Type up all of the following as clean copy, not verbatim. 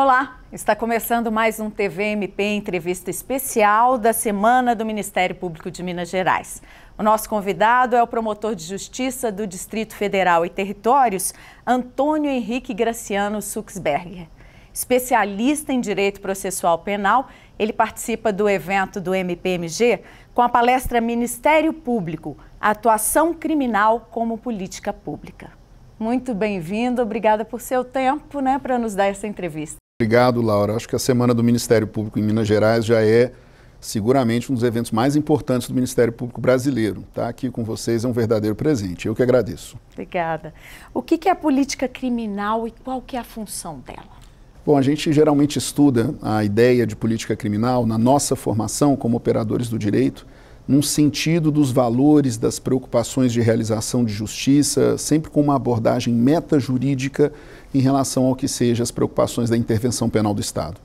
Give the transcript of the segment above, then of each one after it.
Olá, está começando mais um TVMP Entrevista Especial da Semana do Ministério Público de Minas Gerais. O nosso convidado é o promotor de Justiça do Distrito Federal e Territórios, Antônio Henrique Graciano Suxberger. Especialista em Direito Processual Penal, ele participa do evento do MPMG com a palestra Ministério Público, Atuação Criminal como Política Pública. Muito bem-vindo, obrigada por seu tempo, para nos dar essa entrevista. Obrigado, Laura. Acho que a Semana do Ministério Público em Minas Gerais já é seguramente um dos eventos mais importantes do Ministério Público brasileiro. Estar aqui com vocês é um verdadeiro presente. Eu que agradeço. Obrigada. O que é a política criminal e qual que é a função dela? Bom, a gente geralmente estuda a ideia de política criminal na nossa formação como operadores do direito, num sentido dos valores, das preocupações de realização de justiça, sempre com uma abordagem metajurídica em relação ao que sejam as preocupações da intervenção penal do Estado.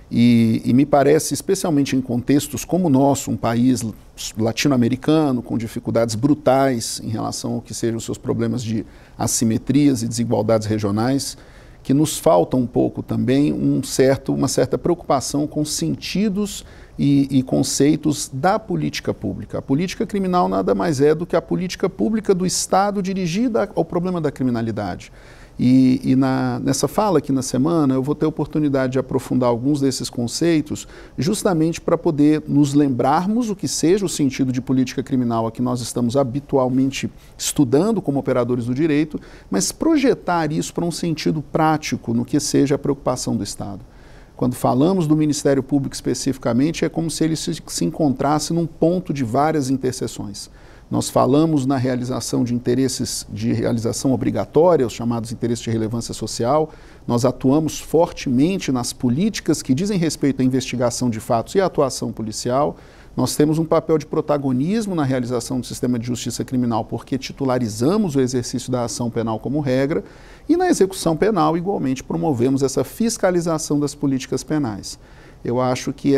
E me parece, especialmente em contextos como o nosso, um país latino-americano, com dificuldades brutais em relação ao que sejam os seus problemas de assimetrias e desigualdades regionais, que nos falta um pouco também uma certa preocupação com sentidos e conceitos da política pública. A política criminal nada mais é do que a política pública do Estado dirigida ao problema da criminalidade. Nessa fala aqui na semana, eu vou ter a oportunidade de aprofundar alguns desses conceitos, justamente para poder nos lembrarmos o que seja o sentido de política criminal a que nós estamos habitualmente estudando como operadores do direito, mas projetar isso para um sentido prático no que seja a preocupação do Estado. Quando falamos do Ministério Público especificamente, é como se ele se encontrasse num ponto de várias interseções. Nós falamos na realização de interesses de realização obrigatória, os chamados interesses de relevância social. Nós atuamos fortemente nas políticas que dizem respeito à investigação de fatos e à atuação policial. Nós temos um papel de protagonismo na realização do sistema de justiça criminal, porque titularizamos o exercício da ação penal como regra, e na execução penal, igualmente, promovemos essa fiscalização das políticas penais. Eu acho que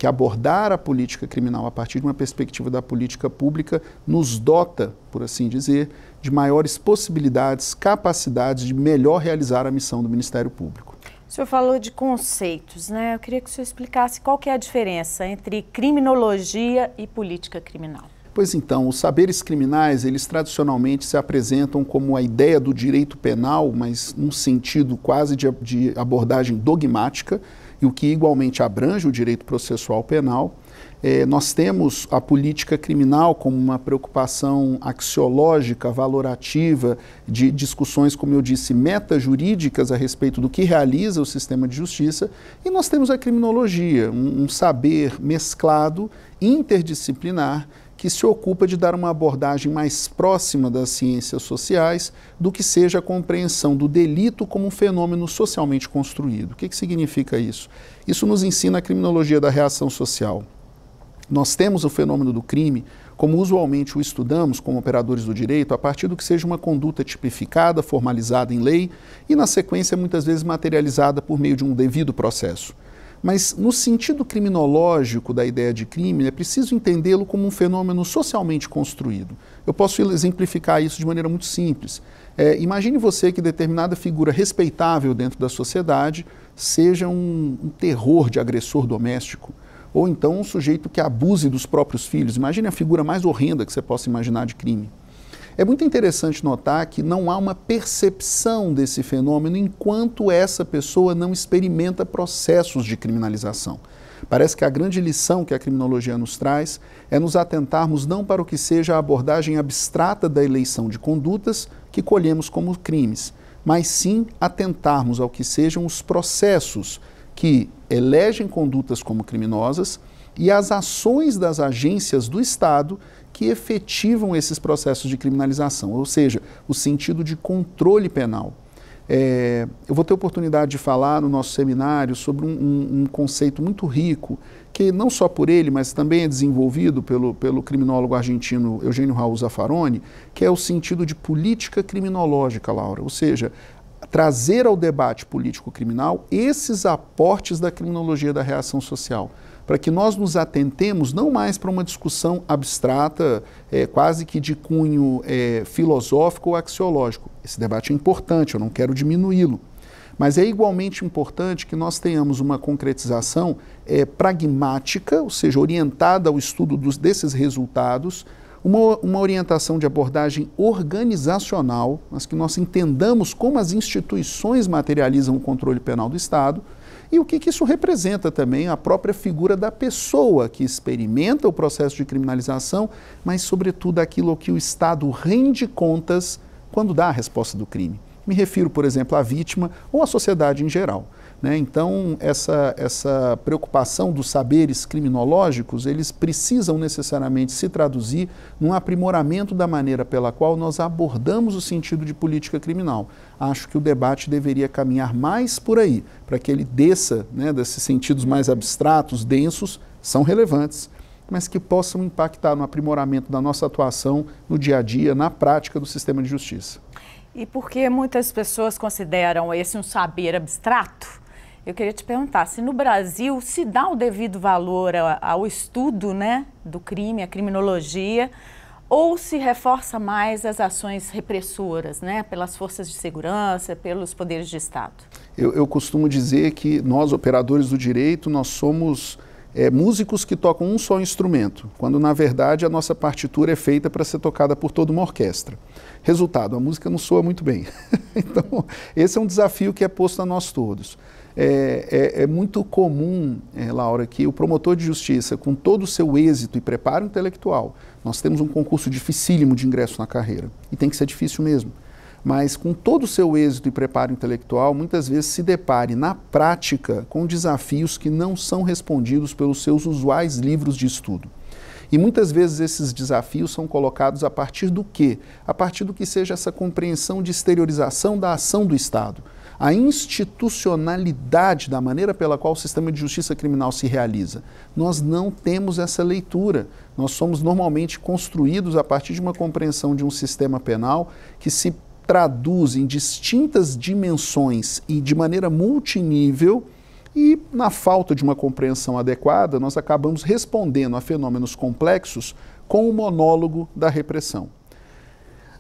abordar a política criminal a partir de uma perspectiva da política pública nos dota, por assim dizer, de maiores possibilidades, capacidades de melhor realizar a missão do Ministério Público. O senhor falou de conceitos, Eu queria que o senhor explicasse qual que é a diferença entre criminologia e política criminal. Pois então, os saberes criminais, eles tradicionalmente se apresentam como a ideia do direito penal, mas num sentido quase de abordagem dogmática, e o que igualmente abrange o direito processual penal. Nós temos a política criminal como uma preocupação axiológica, valorativa, de discussões, como eu disse, metajurídicas a respeito do que realiza o sistema de justiça, e nós temos a criminologia, um saber mesclado, interdisciplinar, que se ocupa de dar uma abordagem mais próxima das ciências sociais do que seja a compreensão do delito como um fenômeno socialmente construído. O que significa isso? Isso nos ensina a criminologia da reação social. Nós temos o fenômeno do crime, como usualmente o estudamos como operadores do direito, a partir do que seja uma conduta tipificada, formalizada em lei e, na sequência, muitas vezes materializada por meio de um devido processo. Mas, no sentido criminológico da ideia de crime, é preciso entendê-lo como um fenômeno socialmente construído. Eu posso exemplificar isso de maneira muito simples. Imagine você que determinada figura respeitável dentro da sociedade seja um terror de agressor doméstico, ou então um sujeito que abuse dos próprios filhos. Imagine a figura mais horrenda que você possa imaginar de crime. É muito interessante notar que não há uma percepção desse fenômeno enquanto essa pessoa não experimenta processos de criminalização. Parece que a grande lição que a criminologia nos traz é nos atentarmos não para o que seja a abordagem abstrata da eleição de condutas que colhemos como crimes, mas sim atentarmos ao que sejam os processos que elegem condutas como criminosas e as ações das agências do Estado que efetivam esses processos de criminalização, ou seja, o sentido de controle penal. Eu vou ter oportunidade de falar no nosso seminário sobre um conceito muito rico, que não só por ele, mas também é desenvolvido pelo criminólogo argentino Eugênio Raul Zaffaroni, que é o sentido de política criminológica, Laura, ou seja, trazer ao debate político-criminal esses aportes da criminologia da reação social, para que nós nos atentemos não mais para uma discussão abstrata, quase que de cunho filosófico ou axiológico. Esse debate é importante, eu não quero diminuí-lo, Mas é igualmente importante que nós tenhamos uma concretização pragmática, ou seja, orientada ao estudo desses resultados, uma orientação de abordagem organizacional, mas que nós entendamos como as instituições materializam o controle penal do Estado e o que isso representa também a própria figura da pessoa que experimenta o processo de criminalização, mas sobretudo aquilo que o Estado rende contas quando dá a resposta do crime. Me refiro, por exemplo, à vítima ou à sociedade em geral. Então, essa preocupação dos saberes criminológicos, eles precisam necessariamente se traduzir num aprimoramento da maneira pela qual nós abordamos o sentido de política criminal. Acho que o debate deveria caminhar mais por aí, para que ele desça desses sentidos mais abstratos, densos, são relevantes, mas que possam impactar no aprimoramento da nossa atuação no dia a dia, na prática do sistema de justiça. E porque muitas pessoas consideram esse um saber abstrato, eu queria te perguntar se no Brasil se dá o devido valor ao estudo do crime, à criminologia, ou se reforça mais as ações repressoras, pelas forças de segurança, pelos poderes de Estado? Eu costumo dizer que nós, operadores do direito, nós somos músicos que tocam um só instrumento, quando na verdade a nossa partitura é feita para ser tocada por toda uma orquestra. Resultado, a música não soa muito bem. Então, esse é um desafio que é posto a nós todos. É muito comum, Laura, que o promotor de justiça, com todo o seu êxito e preparo intelectual, nós temos um concurso dificílimo de ingresso na carreira, e tem que ser difícil mesmo, mas com todo o seu êxito e preparo intelectual, muitas vezes se depare na prática com desafios que não são respondidos pelos seus usuais livros de estudo. E muitas vezes esses desafios são colocados a partir do quê? A partir do que seja essa compreensão de exteriorização da ação do Estado. A institucionalidade da maneira pela qual o sistema de justiça criminal se realiza. Nós não temos essa leitura. Nós somos normalmente construídos a partir de uma compreensão de um sistema penal que se traduz em distintas dimensões e de maneira multinível, e na falta de uma compreensão adequada, nós acabamos respondendo a fenômenos complexos com o monólogo da repressão.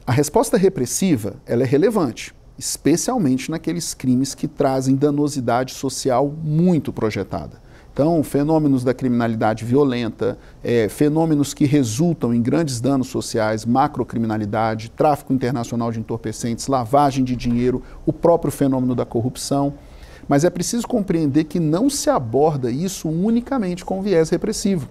A resposta repressiva, ela é relevante, especialmente naqueles crimes que trazem danosidade social muito projetada. Então, fenômenos da criminalidade violenta, fenômenos que resultam em grandes danos sociais, macrocriminalidade, tráfico internacional de entorpecentes, lavagem de dinheiro, o próprio fenômeno da corrupção. Mas é preciso compreender que não se aborda isso unicamente com viés repressivo.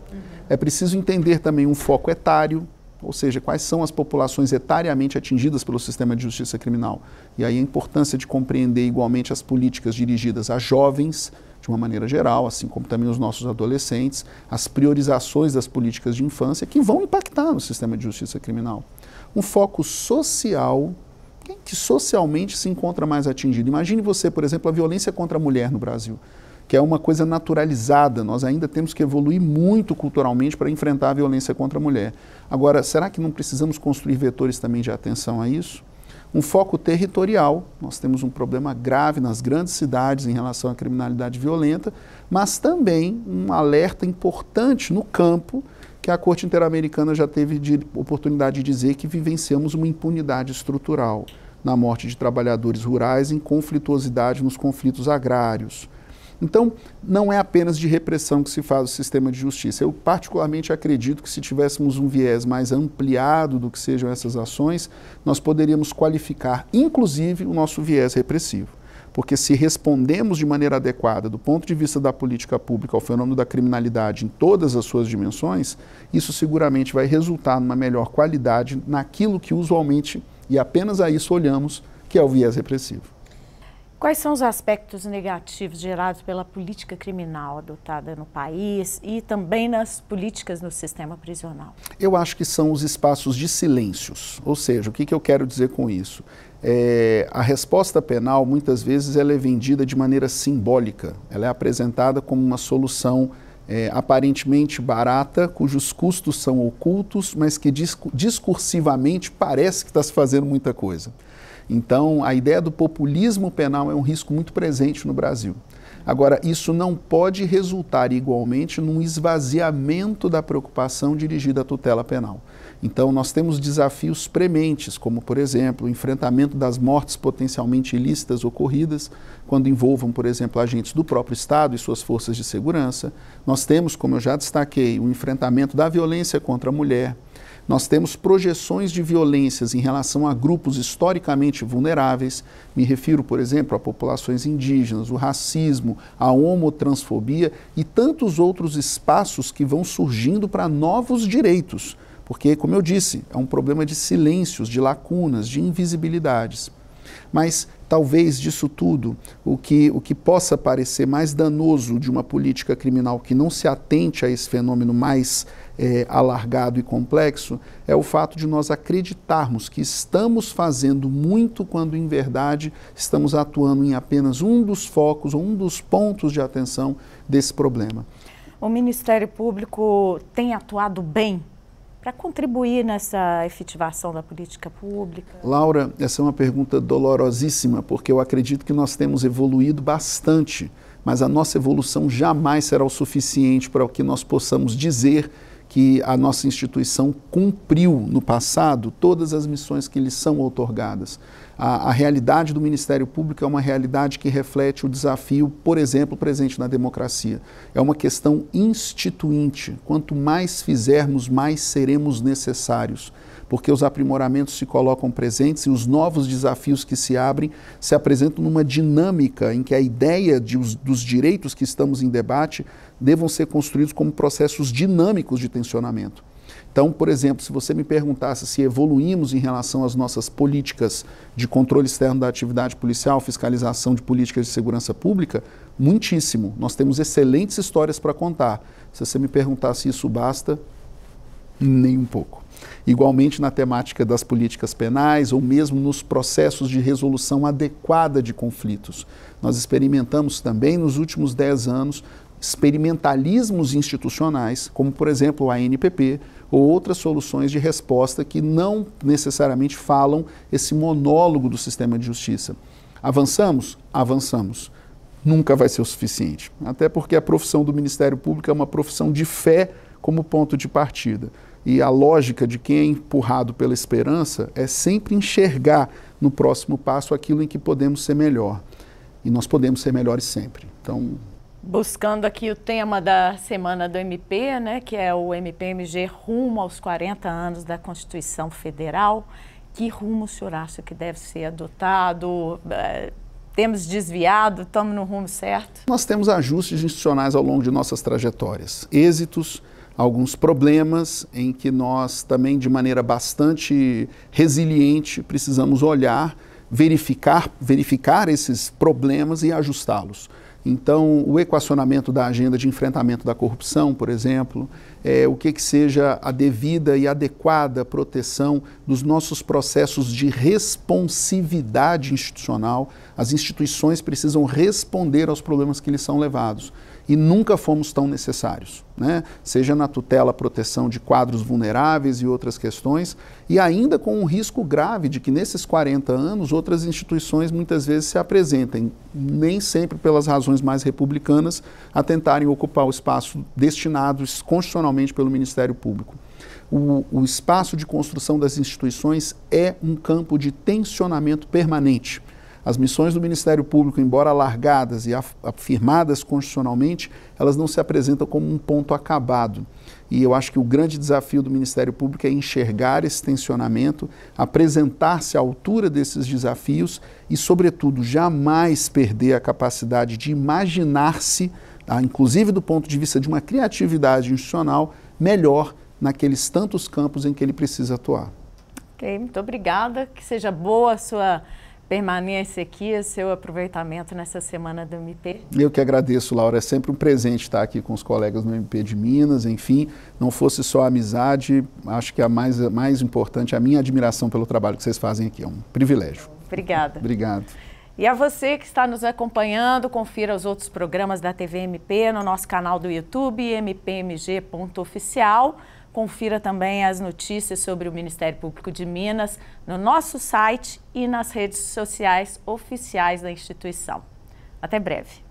É preciso entender também um foco etário, ou seja, quais são as populações etariamente atingidas pelo sistema de justiça criminal. E aí a importância de compreender igualmente as políticas dirigidas a jovens, de uma maneira geral, assim como também os nossos adolescentes, as priorizações das políticas de infância que vão impactar no sistema de justiça criminal. Um foco social, que socialmente se encontra mais atingido. Imagine você, por exemplo, a violência contra a mulher no Brasil, que é uma coisa naturalizada. Nós ainda temos que evoluir muito culturalmente para enfrentar a violência contra a mulher. Agora, será que não precisamos construir vetores também de atenção a isso? Um foco territorial. Nós temos um problema grave nas grandes cidades em relação à criminalidade violenta, mas também um alerta importante no campo, que a Corte Interamericana já teve oportunidade de dizer que vivenciamos uma impunidade estrutural na morte de trabalhadores rurais, em conflituosidade nos conflitos agrários. Então, não é apenas de repressão que se faz o sistema de justiça. Eu particularmente acredito que se tivéssemos um viés mais ampliado do que sejam essas ações, nós poderíamos qualificar, inclusive, o nosso viés repressivo. Porque se respondemos de maneira adequada, do ponto de vista da política pública, ao fenômeno da criminalidade em todas as suas dimensões, isso seguramente vai resultar numa melhor qualidade naquilo que usualmente, e apenas a isso olhamos, que é o viés repressivo. Quais são os aspectos negativos gerados pela política criminal adotada no país e também nas políticas no sistema prisional? Eu acho que são os espaços de silêncios. Ou seja, o que eu quero dizer com isso? A resposta penal, muitas vezes, ela é vendida de maneira simbólica. Ela é apresentada como uma solução aparentemente barata, cujos custos são ocultos, mas que discursivamente parece que está se fazendo muita coisa. Então, a ideia do populismo penal é um risco muito presente no Brasil. Agora, isso não pode resultar igualmente num esvaziamento da preocupação dirigida à tutela penal. Então, nós temos desafios prementes, como, por exemplo, o enfrentamento das mortes potencialmente ilícitas ocorridas, quando envolvam, por exemplo, agentes do próprio Estado e suas forças de segurança. Nós temos, como eu já destaquei, o enfrentamento da violência contra a mulher. Nós temos projeções de violências em relação a grupos historicamente vulneráveis. Me refiro, por exemplo, a populações indígenas, o racismo, a homotransfobia e tantos outros espaços que vão surgindo para novos direitos. Porque, como eu disse, é um problema de silêncios, de lacunas, de invisibilidades. Mas, talvez, disso tudo, o que possa parecer mais danoso de uma política criminal que não se atente a esse fenômeno mais alargado e complexo, é o fato de nós acreditarmos que estamos fazendo muito quando, em verdade, estamos atuando em apenas um dos focos ou um dos pontos de atenção desse problema. O Ministério Público tem atuado bem para contribuir nessa efetivação da política pública? Laura, essa é uma pergunta dolorosíssima, porque eu acredito que nós temos evoluído bastante, mas a nossa evolução jamais será o suficiente para que nós possamos dizer que a nossa instituição cumpriu no passado todas as missões que lhe são outorgadas. A realidade do Ministério Público é uma realidade que reflete o desafio, por exemplo, presente na democracia. É uma questão instituinte. Quanto mais fizermos, mais seremos necessários, porque os aprimoramentos se colocam presentes e os novos desafios que se abrem se apresentam numa dinâmica em que a ideia dos direitos que estamos em debate devam ser construídos como processos dinâmicos de tensionamento. Então, por exemplo, se você me perguntasse se evoluímos em relação às nossas políticas de controle externo da atividade policial, fiscalização de políticas de segurança pública, muitíssimo. Nós temos excelentes histórias para contar. Se você me perguntasse se isso basta, nem um pouco. Igualmente na temática das políticas penais ou mesmo nos processos de resolução adequada de conflitos. Nós experimentamos também nos últimos 10 anos experimentalismos institucionais, como por exemplo o ANPP ou outras soluções de resposta que não necessariamente falam esse monólogo do sistema de justiça. Avançamos? Avançamos. Nunca vai ser o suficiente, até porque a profissão do Ministério Público é uma profissão de fé como ponto de partida. E a lógica de quem é empurrado pela esperança é sempre enxergar no próximo passo aquilo em que podemos ser melhor. E nós podemos ser melhores sempre. Então, buscando aqui o tema da semana do MP, né, que é o MPMG rumo aos 40 anos da Constituição Federal. Que rumo o senhor acha que deve ser adotado? Temos desviado? Estamos no rumo certo? Nós temos ajustes institucionais ao longo de nossas trajetórias, êxitos, alguns problemas em que nós também, de maneira bastante resiliente, precisamos olhar, verificar esses problemas e ajustá-los. Então, o equacionamento da agenda de enfrentamento da corrupção, por exemplo, o que seja a devida e adequada proteção dos nossos processos de responsividade institucional. As instituições precisam responder aos problemas que lhes são levados. E nunca fomos tão necessários, né? Seja na tutela, proteção de quadros vulneráveis e outras questões, e ainda com um risco grave de que nesses 40 anos outras instituições muitas vezes se apresentem, nem sempre pelas razões mais republicanas, a tentarem ocupar o espaço destinado constitucionalmente pelo Ministério Público. O espaço de construção das instituições é um campo de tensionamento permanente. As missões do Ministério Público, embora alargadas e afirmadas constitucionalmente, elas não se apresentam como um ponto acabado. E eu acho que o grande desafio do Ministério Público é enxergar esse tensionamento, apresentar-se à altura desses desafios e, sobretudo, jamais perder a capacidade de imaginar-se, inclusive do ponto de vista de uma criatividade institucional, melhor naqueles tantos campos em que ele precisa atuar. Ok, muito obrigada. Que seja boa a sua permanência aqui, seu aproveitamento nessa semana do MP. Eu que agradeço, Laura. É sempre um presente estar aqui com os colegas do MP de Minas. Enfim, não fosse só a amizade, acho que a mais importante é a minha admiração pelo trabalho que vocês fazem aqui. É um privilégio. Obrigada. Obrigado. E a você que está nos acompanhando, confira os outros programas da TV MP no nosso canal do YouTube, mpmg.oficial. Confira também as notícias sobre o Ministério Público de Minas no nosso site e nas redes sociais oficiais da instituição. Até breve.